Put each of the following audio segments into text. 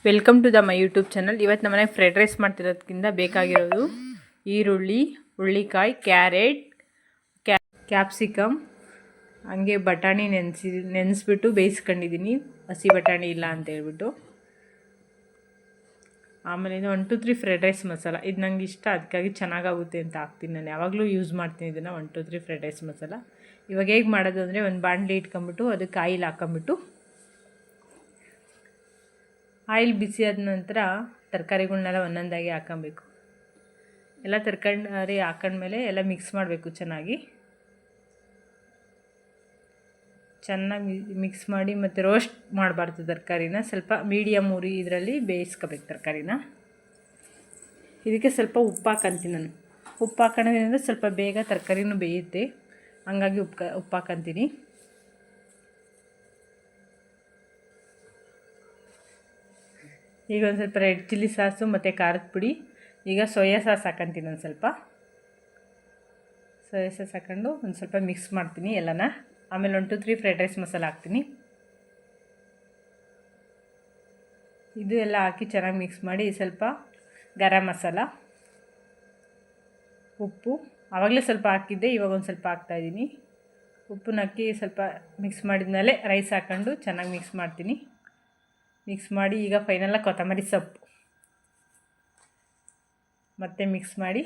Welcome to the my YouTube channel. ಇವತ್ತು ನಮ್ಮ ಮನೆಗೆ ಫ್ರೈಡ್ ರೈಸ್ ಮಾಡ್ತಿರೋದಕ್ಕಿಂತ ಬೇಕಾಗಿರೋದು ಈರುಳ್ಳಿ, ಹುಳ್ಳಿಕಾಯಿ, ಕ್ಯಾರೆಟ್, ಕ್ಯಾಪ್ಸಿಕಮ್, ಹಂಗೆ ಬಟಾಣಿ ನೆನೆಸ್ಬಿಟ್ಟು ಬೇಯಿಸ್ಕೊಂಡಿದ್ದೀನಿ, ಹಸಿ ಬಟಾಣಿ ಇಲ್ಲ ಅಂತ ಹೇಳ್ಬಿಟ್ಟು. ಆಮೇಲೆ ಇದು 1 2 3 ಫ್ರೈಡ್ ರೈಸ್ ಮಸಾಲ. ಇದು ನಂಗೆ ಇಷ್ಟ, ಅದಕ್ಕಾಗಿ ಚೆನ್ನಾಗಾಗುತ್ತೆ ಅಂತ ಹಾಕ್ತೀನಿ. ನಾನು ಯಾವಾಗಲೂ ಯೂಸ್ ಮಾಡ್ತೀನಿ ಇದನ್ನು, 1 2 3 ಫ್ರೈಡ್ ರೈಸ್ ಮಸಾಲ. ಇವಾಗ ಹೇಗೆ ಮಾಡೋದು ಅಂದರೆ, ಒಂದು ಬಾಣಲಿ ಇಟ್ಕೊಂಬಿಟ್ಟು ಅದಕ್ಕೆ ಆಯಿಲ್ ಹಾಕ್ಕೊಂಬಿಟ್ಟು, ಆಯಿಲ್ ಬಿಸಿ ಆದ ನಂತರ ತರಕಾರಿಗಳ್ನೆಲ್ಲ ಒಂದೊಂದಾಗಿ ಹಾಕ್ಕೊಬೇಕು. ಎಲ್ಲ ತರಕಾರಿ ಹಾಕೊಂಡ್ಮೇಲೆ ಎಲ್ಲ ಮಿಕ್ಸ್ ಮಾಡಬೇಕು. ಚೆನ್ನಾಗಿ ಮಿಕ್ಸ್ ಮಾಡಿ, ಮತ್ತು ರೋಸ್ಟ್ ಮಾಡಬಾರ್ದು ತರಕಾರಿನ. ಸ್ವಲ್ಪ ಮೀಡಿಯಮ್ ಉರಿ ಇದರಲ್ಲಿ ಬೇಯಿಸ್ಕೋಬೇಕು ತರಕಾರಿನ. ಇದಕ್ಕೆ ಸ್ವಲ್ಪ ಉಪ್ಪು ಹಾಕೊಂತೀನಿ ನಾನು. ಉಪ್ಪು ಹಾಕೋದ್ರಿಂದ ಸ್ವಲ್ಪ ಬೇಗ ತರಕಾರಿನೂ ಬೇಯುತ್ತೆ, ಹಂಗಾಗಿ ಉಪ್ಪು ಹಾಕೊಂತೀನಿ. ಈಗ ಒಂದು ಸ್ವಲ್ಪ ರೆಡ್ ಚಿಲ್ಲಿ ಸಾಸು ಮತ್ತು ಖಾರದ ಪುಡಿ. ಈಗ ಸೋಯಾ ಸಾಸ್ ಹಾಕೊಂತೀನಿ. ಒಂದು ಸ್ವಲ್ಪ ಸೋಯಾ ಸಾಸ್ ಹಾಕೊಂಡು ಒಂದು ಸ್ವಲ್ಪ ಮಿಕ್ಸ್ ಮಾಡ್ತೀನಿ ಎಲ್ಲನ. ಆಮೇಲೆ 1 2 3 ಫ್ರೈಡ್ ರೈಸ್ ಮಸಾಲ ಹಾಕ್ತೀನಿ. ಇದು ಎಲ್ಲ ಹಾಕಿ ಚೆನ್ನಾಗಿ ಮಿಕ್ಸ್ ಮಾಡಿ, ಸ್ವಲ್ಪ ಗರಂ ಮಸಾಲ, ಉಪ್ಪು ಆವಾಗಲೇ ಸ್ವಲ್ಪ ಹಾಕಿದ್ದೆ, ಇವಾಗ ಒಂದು ಸ್ವಲ್ಪ ಹಾಕ್ತಾಯಿದ್ದೀನಿ. ಉಪ್ಪನ್ನ ಹಾಕಿ ಸ್ವಲ್ಪ ಮಿಕ್ಸ್ ಮಾಡಿದ್ಮೇಲೆ ರೈಸ್ ಹಾಕ್ಕೊಂಡು ಚೆನ್ನಾಗಿ ಮಿಕ್ಸ್ ಮಾಡ್ತೀನಿ. ಮಿಕ್ಸ್ ಮಾಡಿ ಈಗ ಫೈನಲಾಗಿ ಕೊತ್ತಂಬರಿ ಸೊಪ್ಪು ಮತ್ತೆ ಮಿಕ್ಸ್ ಮಾಡಿ,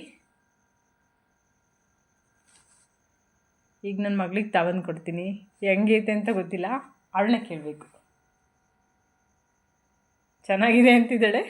ಈಗ ನನ್ನ ಮಗಳಿಗೆ ತಗೊಂಡು ಕೊಡ್ತೀನಿ. ಹೆಂಗೈತೆ ಅಂತ ಗೊತ್ತಿಲ್ಲ, ಅವಳನ್ನ ಕೇಳಬೇಕು. ಚೆನ್ನಾಗಿದೆ ಅಂತಿದ್ದಾಳೆ.